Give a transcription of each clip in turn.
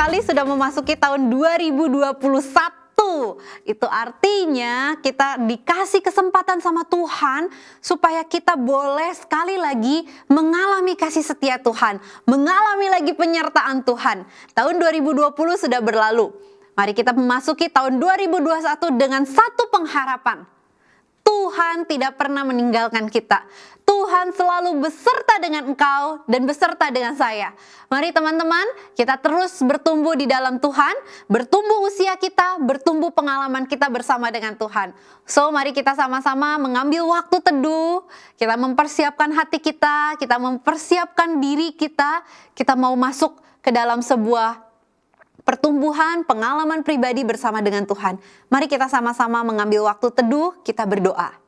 sekali sudah memasuki tahun 2021. Itu artinya kita dikasih kesempatan sama Tuhan supaya kita boleh sekali lagi mengalami kasih setia Tuhan, mengalami lagi penyertaan Tuhan. Tahun 2020 sudah berlalu. Mari kita memasuki tahun 2021 dengan satu pengharapan. Tuhan tidak pernah meninggalkan kita. Tuhan selalu beserta dengan engkau dan beserta dengan saya. Mari teman-teman, kita terus bertumbuh di dalam Tuhan, bertumbuh usia kita, bertumbuh pengalaman kita bersama dengan Tuhan. So, mari kita sama-sama mengambil waktu teduh, kita mempersiapkan hati kita mempersiapkan diri kita mau masuk ke dalam sebuah pertumbuhan, pengalaman pribadi bersama dengan Tuhan. Mari kita sama-sama mengambil waktu teduh, kita berdoa.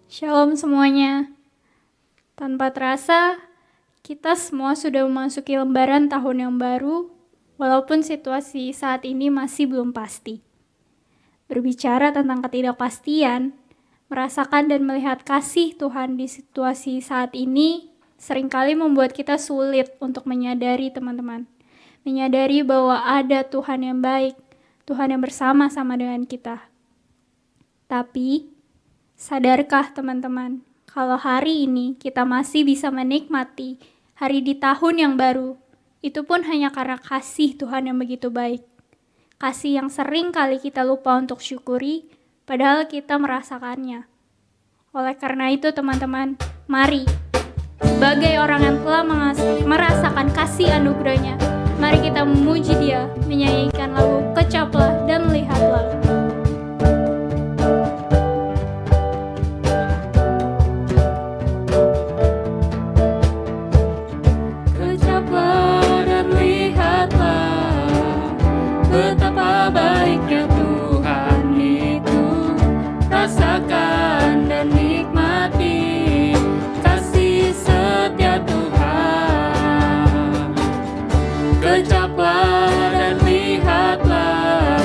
Shalom semuanya. Tanpa terasa, kita semua sudah memasuki lembaran tahun yang baru, walaupun situasi saat ini masih belum pasti. Berbicara tentang ketidakpastian, merasakan dan melihat kasih Tuhan di situasi saat ini seringkali membuat kita sulit untuk menyadari teman-teman. Menyadari bahwa ada Tuhan yang baik, Tuhan yang bersama-sama dengan kita. Tapi, sadarkah teman-teman, kalau hari ini kita masih bisa menikmati hari di tahun yang baru, itu pun hanya karena kasih Tuhan yang begitu baik. Kasih yang sering kali kita lupa untuk syukuri, padahal kita merasakannya. Oleh karena itu teman-teman, mari, sebagai orang yang telah merasakan kasih anugerahnya, mari kita memuji Dia, menyanyikan lagu Kecaplah dan Lihatlah. Kecaplah dan lihatlah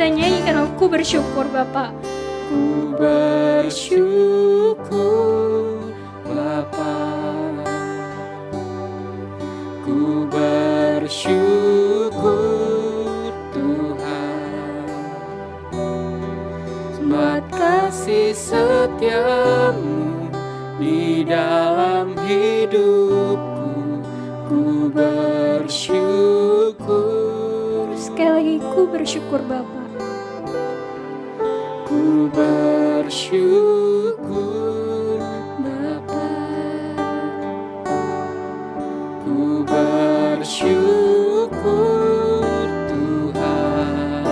kita nyanyikan, aku bersyukur Bapak. Ku bersyukur Bapa, ku bersyukur Tuhan, buat kasih setiamu di dalam hidupku. Ku bersyukur, Sekali lagi, ku bersyukur Bapak. ku bersyukur Bapa, ku bersyukur Tuhan,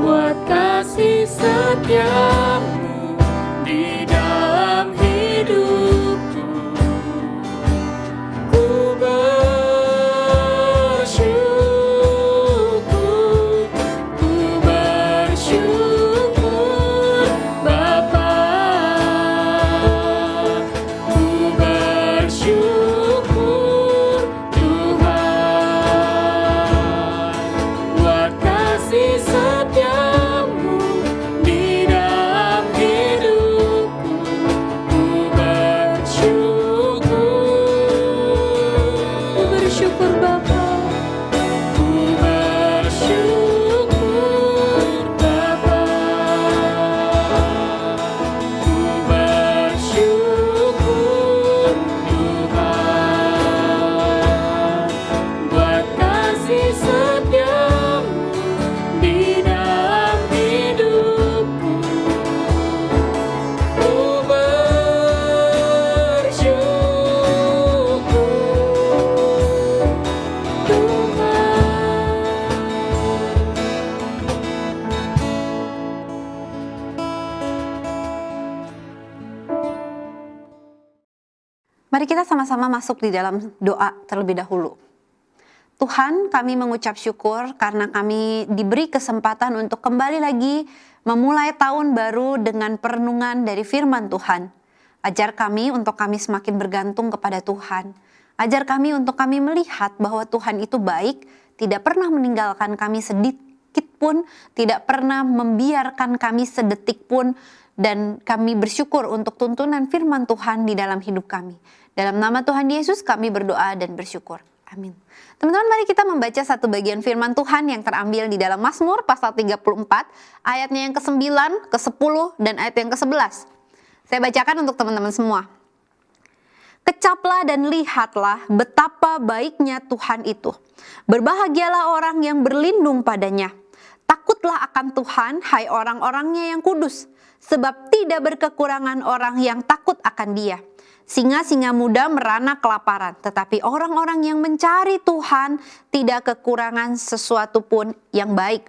buat kasih setiamu di dalam hidupku. Ku bersyukur, ku bersyukur Bapa, ku bersyukur Tuhan, buat kasih setiamu di dalam hidupku. Ku bersyukur, Ku bersyukur Bapak. ku bersyukur Bapa, ku bersyukur Tuhan, buat kasih setiamu di dalam hidupku. Ku bersyukur Tuhan. Mari kita sama-sama masuk di dalam doa terlebih dahulu. Tuhan, kami mengucap syukur karena kami diberi kesempatan untuk kembali lagi memulai tahun baru dengan perenungan dari firman Tuhan. Ajar kami untuk kami semakin bergantung kepada Tuhan. Ajar kami untuk kami melihat bahwa Tuhan itu baik, tidak pernah meninggalkan kami sedikit pun, tidak pernah membiarkan kami sedetik pun, dan kami bersyukur untuk tuntunan firman Tuhan di dalam hidup kami. Dalam nama Tuhan Yesus kami berdoa dan bersyukur. Amin. Teman-teman, mari kita membaca satu bagian firman Tuhan yang terambil di dalam Mazmur pasal 34, ayatnya yang ke-9, ke-10, dan ayat yang ke-11. Saya bacakan untuk teman-teman semua. Kecaplah dan lihatlah betapa baiknya Tuhan itu. Berbahagialah orang yang berlindung padanya. Takutlah akan Tuhan, hai orang-orangnya yang kudus, sebab tidak berkekurangan orang yang takut akan Dia. Singa-singa muda merana kelaparan, tetapi orang-orang yang mencari Tuhan tidak kekurangan sesuatu pun yang baik.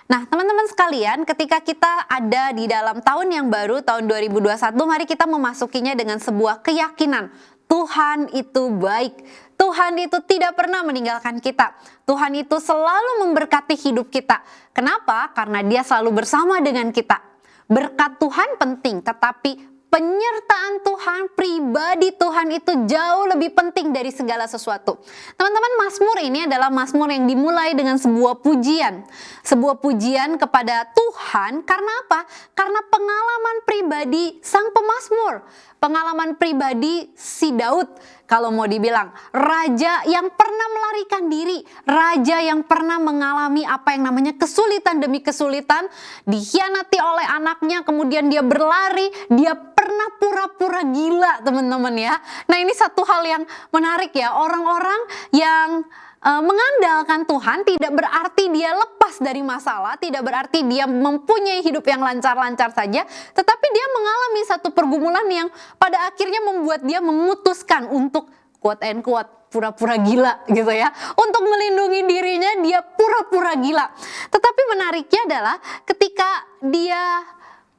Nah, teman-teman sekalian, ketika kita ada di dalam tahun yang baru, tahun 2021, mari kita memasukinya dengan sebuah keyakinan. Tuhan itu baik. Tuhan itu tidak pernah meninggalkan kita. Tuhan itu selalu memberkati hidup kita. Kenapa? Karena Dia selalu bersama dengan kita. Berkat Tuhan penting, tetapi penyertaan Tuhan, pribadi Tuhan itu jauh lebih penting dari segala sesuatu. Teman-teman, Mazmur ini adalah Mazmur yang dimulai dengan sebuah pujian. Sebuah pujian kepada Tuhan, karena apa? Karena pengalaman pribadi sang pemazmur. Pengalaman pribadi si Daud, kalau mau dibilang. Raja yang pernah melarikan diri. Raja yang pernah mengalami apa yang namanya kesulitan demi kesulitan. Dikhianati oleh anaknya, kemudian dia berlari. Dia pernah pura-pura gila, teman-teman ya. Nah, ini satu hal yang menarik ya. Orang-orang yang mengandalkan Tuhan tidak berarti dia lepas dari masalah, tidak berarti dia mempunyai hidup yang lancar-lancar saja, tetapi dia mengalami satu pergumulan yang pada akhirnya membuat dia memutuskan untuk quote and quote pura-pura gila gitu ya. Untuk melindungi dirinya dia pura-pura gila. Tetapi menariknya adalah ketika dia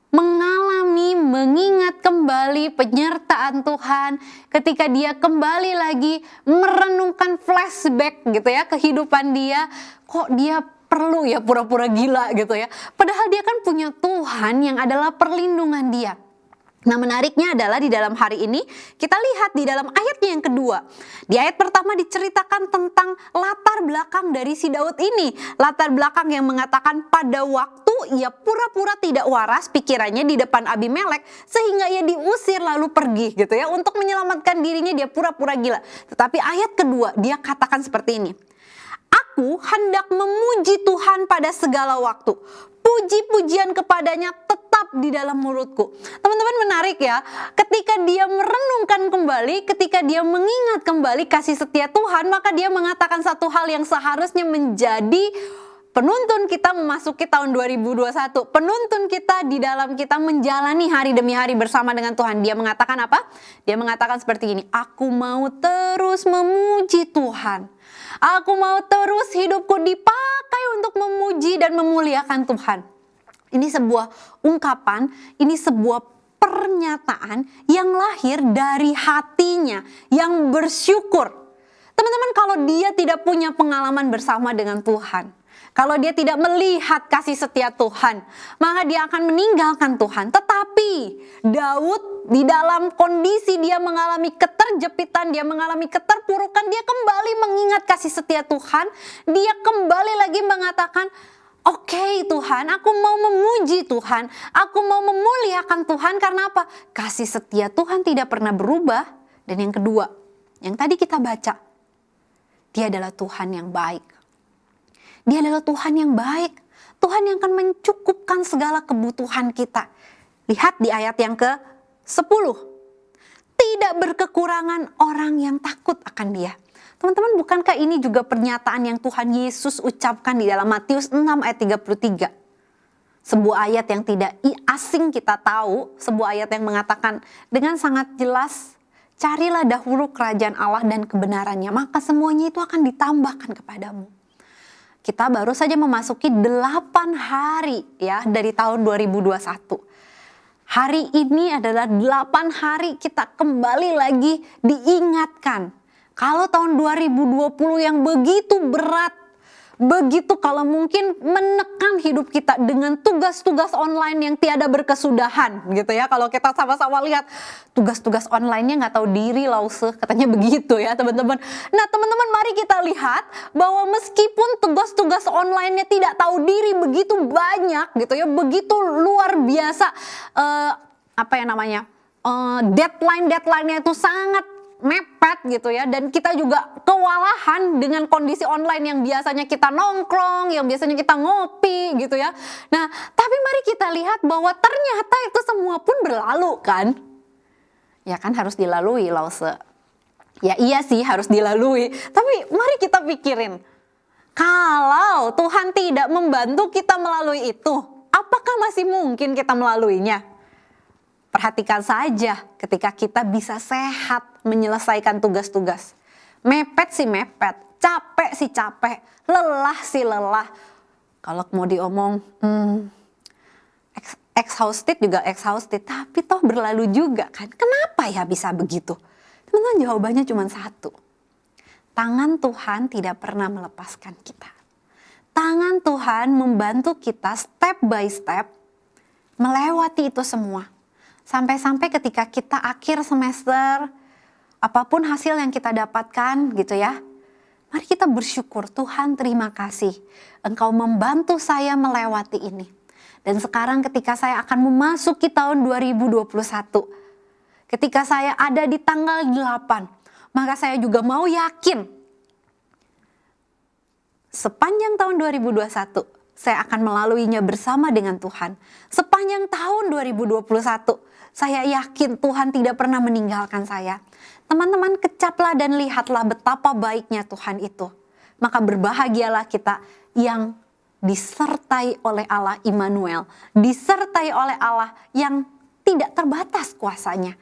mengingat kembali penyertaan Tuhan, ketika dia kembali lagi merenungkan flashback gitu ya kehidupan dia, kok dia perlu ya pura-pura gila gitu ya. Padahal dia kan punya Tuhan yang adalah perlindungan dia. Nah, menariknya adalah di dalam hari ini kita lihat di dalam ayatnya yang kedua. Di ayat pertama diceritakan tentang latar belakang dari si Daud ini. Latar belakang yang mengatakan pada waktu ia pura-pura tidak waras pikirannya di depan Abimelek sehingga ia diusir lalu pergi gitu ya. Untuk menyelamatkan dirinya dia pura-pura gila. Tetapi ayat kedua dia katakan seperti ini. Aku hendak memuji Tuhan pada segala waktu. Puji-pujian kepadanya tetap di dalam mulutku. Teman-teman, menarik ya, ketika dia merenungkan kembali, ketika dia mengingat kembali kasih setia Tuhan, maka dia mengatakan satu hal yang seharusnya menjadi penuntun kita memasuki tahun 2021. Penuntun kita di dalam kita menjalani hari demi hari bersama dengan Tuhan. Dia mengatakan apa? Dia mengatakan seperti ini, aku mau terus memuji Tuhan. Aku mau terus hidupku dipakai untuk memuji dan memuliakan Tuhan. Ini sebuah ungkapan, ini sebuah pernyataan yang lahir dari hatinya, yang bersyukur. Teman-teman, kalau dia tidak punya pengalaman bersama dengan Tuhan, kalau dia tidak melihat kasih setia Tuhan, maka dia akan meninggalkan Tuhan. Tetapi Daud di dalam kondisi dia mengalami keterjepitan, dia mengalami keterpurukan, dia kembali mengingat kasih setia Tuhan. Dia kembali lagi mengatakan, oke Tuhan, aku mau memuji Tuhan, aku mau memuliakan Tuhan. Karena apa? Kasih setia Tuhan tidak pernah berubah. Dan yang kedua, yang tadi kita baca, dia adalah Tuhan yang baik. Dia adalah Tuhan yang baik. Tuhan yang akan mencukupkan segala kebutuhan kita. Lihat di ayat yang ke-10. Tidak berkekurangan orang yang takut akan dia. Teman-teman, bukankah ini juga pernyataan yang Tuhan Yesus ucapkan di dalam Matius 6 ayat 33? Sebuah ayat yang tidak asing kita tahu. Sebuah ayat yang mengatakan dengan sangat jelas, carilah dahulu kerajaan Allah dan kebenarannya, maka semuanya itu akan ditambahkan kepadamu. Kita baru saja memasuki 8 hari ya dari tahun 2021. Hari ini adalah 8 hari kita kembali lagi diingatkan. Kalau tahun 2020 yang begitu berat, begitu kalau mungkin menekan hidup kita dengan tugas-tugas online yang tiada berkesudahan gitu ya. Kalau kita sama-sama lihat tugas-tugas online-nya nggak tahu diri lause, katanya begitu ya teman-teman. Nah teman-teman, mari kita lihat bahwa meskipun tugas-tugas online-nya tidak tahu diri begitu banyak gitu ya, begitu luar biasa, deadline-nya itu sangat mepet gitu ya, dan kita juga kewalahan dengan kondisi online yang biasanya kita nongkrong, yang biasanya kita ngopi gitu ya. Nah, tapi mari kita lihat bahwa ternyata itu semua pun berlalu kan? Ya kan, harus dilalui lause. Ya iya sih, harus dilalui. Tapi mari kita pikirin, kalau Tuhan tidak membantu kita melalui itu, apakah masih mungkin kita melaluinya? Perhatikan saja ketika kita bisa sehat menyelesaikan tugas-tugas. Mepet sih mepet, capek sih capek, lelah sih lelah. Kalau mau diomong, exhausted juga exhausted, tapi toh berlalu juga kan. Kenapa ya bisa begitu? Teman-teman, jawabannya cuma satu. Tangan Tuhan tidak pernah melepaskan kita. Tangan Tuhan membantu kita step by step melewati itu semua. Sampai-sampai ketika kita akhir semester, apapun hasil yang kita dapatkan gitu ya, mari kita bersyukur, Tuhan terima kasih, Engkau membantu saya melewati ini. Dan sekarang ketika saya akan memasuki tahun 2021, ketika saya ada di tanggal 8, maka saya juga mau yakin, sepanjang tahun 2021, saya akan melaluinya bersama dengan Tuhan. Sepanjang tahun 2021, saya yakin Tuhan tidak pernah meninggalkan saya. Teman-teman, kecaplah dan lihatlah betapa baiknya Tuhan itu. Maka berbahagialah kita yang disertai oleh Allah Immanuel. Disertai oleh Allah yang tidak terbatas kuasanya.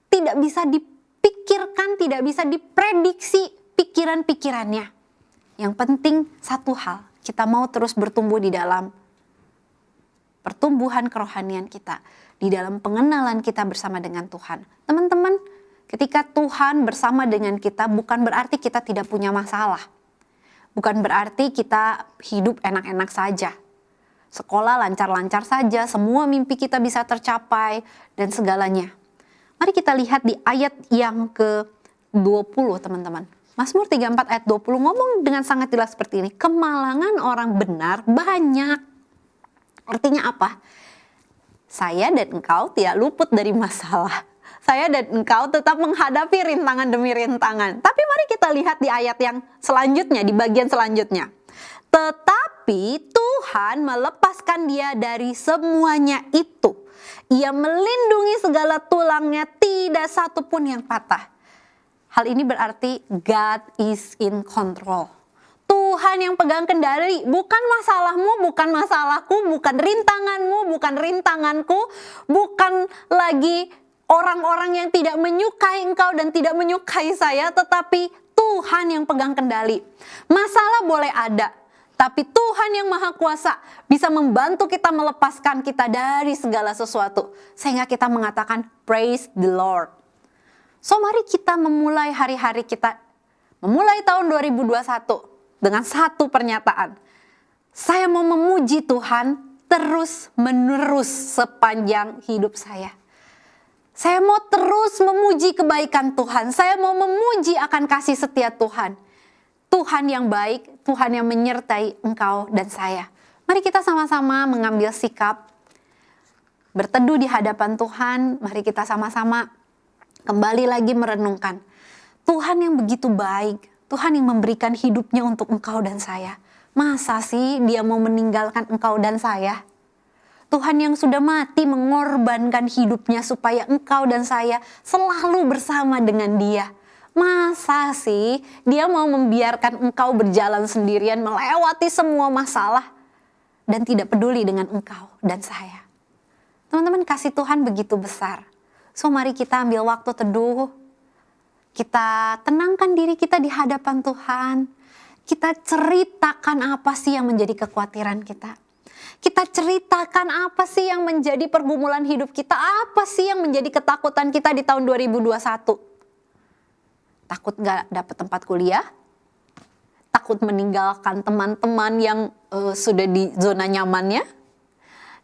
Tidak bisa dipikirkan, tidak bisa diprediksi pikiran-pikirannya. Yang penting satu hal, kita mau terus bertumbuh di dalam pertumbuhan kerohanian kita, di dalam pengenalan kita bersama dengan Tuhan. Teman-teman, ketika Tuhan bersama dengan kita bukan berarti kita tidak punya masalah. Bukan berarti kita hidup enak-enak saja. sekolah lancar-lancar saja, semua mimpi kita bisa tercapai, dan segalanya. Mari kita lihat di ayat yang ke-20 teman-teman. Mazmur 34 ayat 20 ngomong dengan sangat jelas seperti ini. Kemalangan orang benar banyak. Artinya apa? Saya dan engkau tidak luput dari masalah. Saya dan engkau tetap menghadapi rintangan demi rintangan. Tapi mari kita lihat di ayat yang selanjutnya, di bagian selanjutnya. Tetapi Tuhan melepaskan dia dari semuanya itu. Ia melindungi segala tulangnya, tidak satu pun yang patah. Hal ini berarti God is in control. Tuhan yang pegang kendali, bukan masalahmu, bukan masalahku, bukan rintanganmu, bukan rintanganku, bukan lagi orang-orang yang tidak menyukai engkau dan tidak menyukai saya, tetapi Tuhan yang pegang kendali. Masalah boleh ada, tapi Tuhan yang Maha Kuasa bisa membantu kita melepaskan kita dari segala sesuatu. Sehingga kita mengatakan praise the Lord. So mari kita memulai hari-hari kita, memulai tahun 2021 dengan satu pernyataan. Saya mau memuji Tuhan terus menerus sepanjang hidup saya. Saya mau terus memuji kebaikan Tuhan. Saya mau memuji akan kasih setia Tuhan. Tuhan yang baik, Tuhan yang menyertai engkau dan saya. Mari kita sama-sama mengambil sikap, berteduh di hadapan Tuhan. Mari kita sama-sama kembali lagi merenungkan. Tuhan yang begitu baik, Tuhan yang memberikan hidupnya untuk engkau dan saya. Masa sih dia mau meninggalkan engkau dan saya? Tuhan yang sudah mati mengorbankan hidupnya supaya engkau dan saya selalu bersama dengan dia. Masa sih dia mau membiarkan engkau berjalan sendirian melewati semua masalah dan tidak peduli dengan engkau dan saya? Teman-teman, kasih Tuhan begitu besar. So mari kita ambil waktu teduh. Kita tenangkan diri kita di hadapan Tuhan. Kita ceritakan apa sih yang menjadi kekhawatiran kita. Kita ceritakan apa sih yang menjadi pergumulan hidup kita. Apa sih yang menjadi ketakutan kita di tahun 2021. Takut gak dapet tempat kuliah. Takut meninggalkan teman-teman yang sudah di zona nyamannya.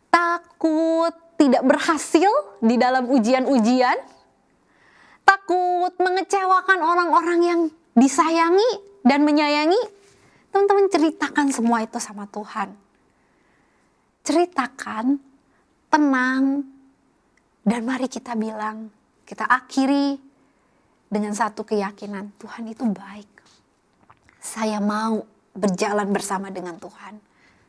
Takut tidak berhasil di dalam ujian-ujian. Takut mengecewakan orang-orang yang disayangi dan menyayangi. Teman-teman, ceritakan semua itu sama Tuhan. Ceritakan, tenang, dan mari kita bilang, kita akhiri dengan satu keyakinan, Tuhan itu baik. Saya mau berjalan bersama dengan Tuhan.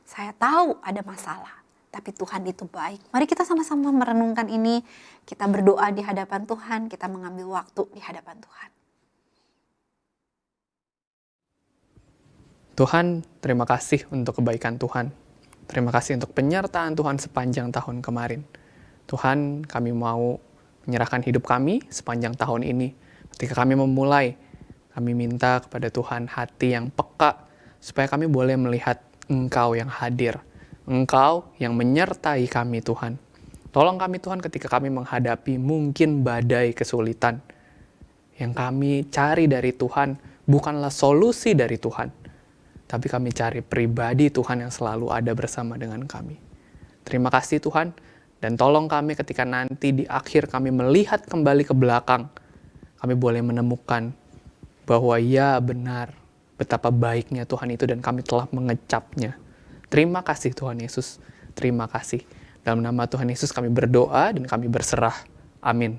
Saya tahu ada masalah, tapi Tuhan itu baik. Mari kita sama-sama merenungkan ini. Kita berdoa di hadapan Tuhan. Kita mengambil waktu di hadapan Tuhan. Tuhan, terima kasih untuk kebaikan Tuhan. Terima kasih untuk penyertaan Tuhan sepanjang tahun kemarin. Tuhan, kami mau menyerahkan hidup kami sepanjang tahun ini. Ketika kami memulai, kami minta kepada Tuhan hati yang peka, supaya kami boleh melihat Engkau yang hadir. Engkau yang menyertai kami, Tuhan. Tolong kami, Tuhan, ketika kami menghadapi mungkin badai kesulitan. Yang kami cari dari Tuhan bukanlah solusi dari Tuhan, tapi kami cari pribadi Tuhan yang selalu ada bersama dengan kami. Terima kasih Tuhan, dan tolong kami ketika nanti di akhir kami melihat kembali ke belakang, kami boleh menemukan bahwa ya benar, betapa baiknya Tuhan itu dan kami telah mengecapnya. Terima kasih Tuhan Yesus, terima kasih. Dalam nama Tuhan Yesus kami berdoa dan kami berserah. Amin.